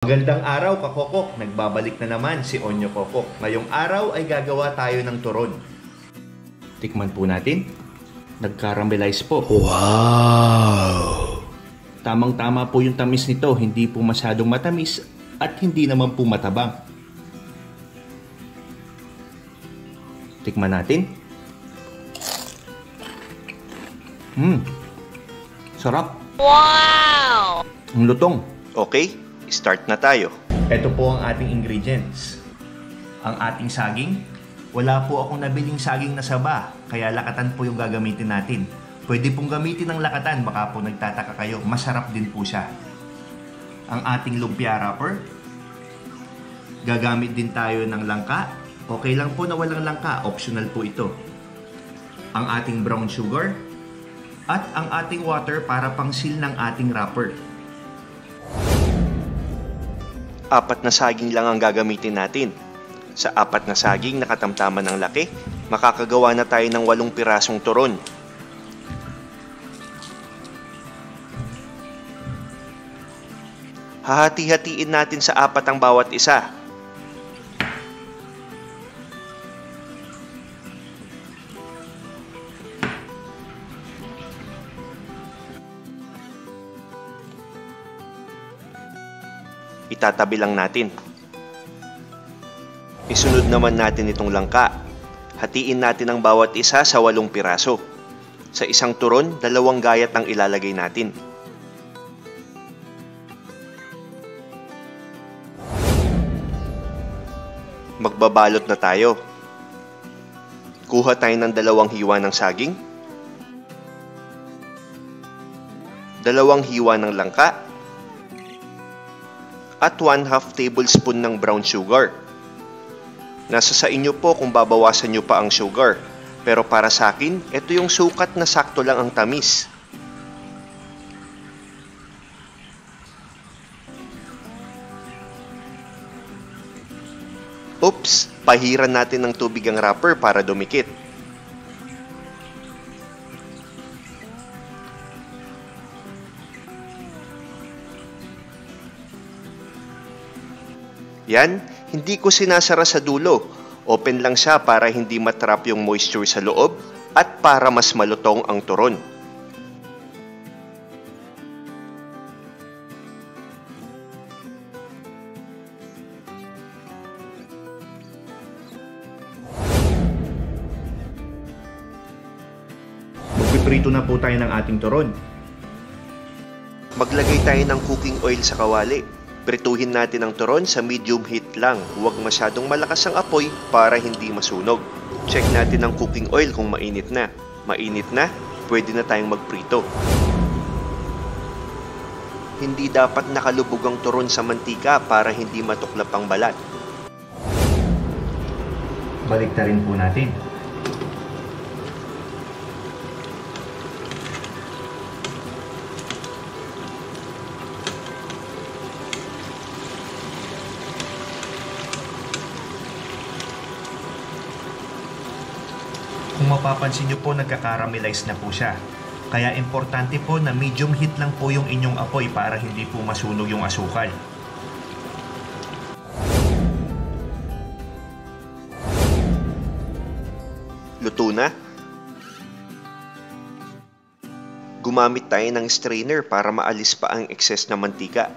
Magandang araw, kakokok! Nagbabalik na naman si Onyo Kokok. Ngayong araw ay gagawa tayo ng turon. Tikman po natin. Nag-caramelize po. Wow! Tamang-tama po yung tamis nito. Hindi po masyadong matamis at hindi naman po matabang. Tikman natin. Sarap. Wow! Ang lutong. Okay, start na tayo. Ito po ang ating ingredients. Ang ating saging. Wala po akong nabiling saging na saba, kaya lakatan po yung gagamitin natin. Pwede pong gamitin ng lakatan, baka po nagtataka kayo. Masarap din po siya. Ang ating lumpia wrapper. Gagamit din tayo ng langka. Okay lang po na walang langka, optional po ito. Ang ating brown sugar. At ang ating water para pang-seal ng ating wrapper. 4 na saging lang ang gagamitin natin. Sa 4 na saging na katamtaman ng laki, makakagawa na tayo ng 8 pirasong turon. Hahati-hatiin natin sa 4 ang bawat isa. Itatabi lang natin. Isunod naman natin itong langka. Hatiin natin ang bawat isa sa 8 piraso. Sa isang turon, 2 gayat ang ilalagay natin. Magbabalot na tayo. Kuha tayo ng 2 hiwa ng saging, 2 hiwa ng langka, at 1/2 tablespoon ng brown sugar. Nasa sa inyo po kung babawasan nyo pa ang sugar. Pero para sa akin, ito yung sukat na sakto lang ang tamis. Oops! Pahiran natin ng tubig ang wrapper para dumikit. Yan, hindi ko sinasara sa dulo. Open lang siya para hindi matrap yung moisture sa loob at para mas malutong ang turon. Magpiprito na po tayo ng ating turon. Maglagay tayo ng cooking oil sa kawali. Prituhin natin ang turon sa medium heat lang. Huwag masyadong malakas ang apoy para hindi masunog. Check natin ang cooking oil kung mainit na. Mainit na, pwede na tayong magprito. Hindi dapat nakalubog ang turon sa mantika para hindi matuklap ang balat. Balik na rin po natin. Kung mapapansin nyo po, nagka-caramelize na po siya. Kaya importante po na medium heat lang po yung inyong apoy para hindi po masunog yung asukal. Luto na. Gumamit tayo ng strainer para maalis pa ang excess na mantika.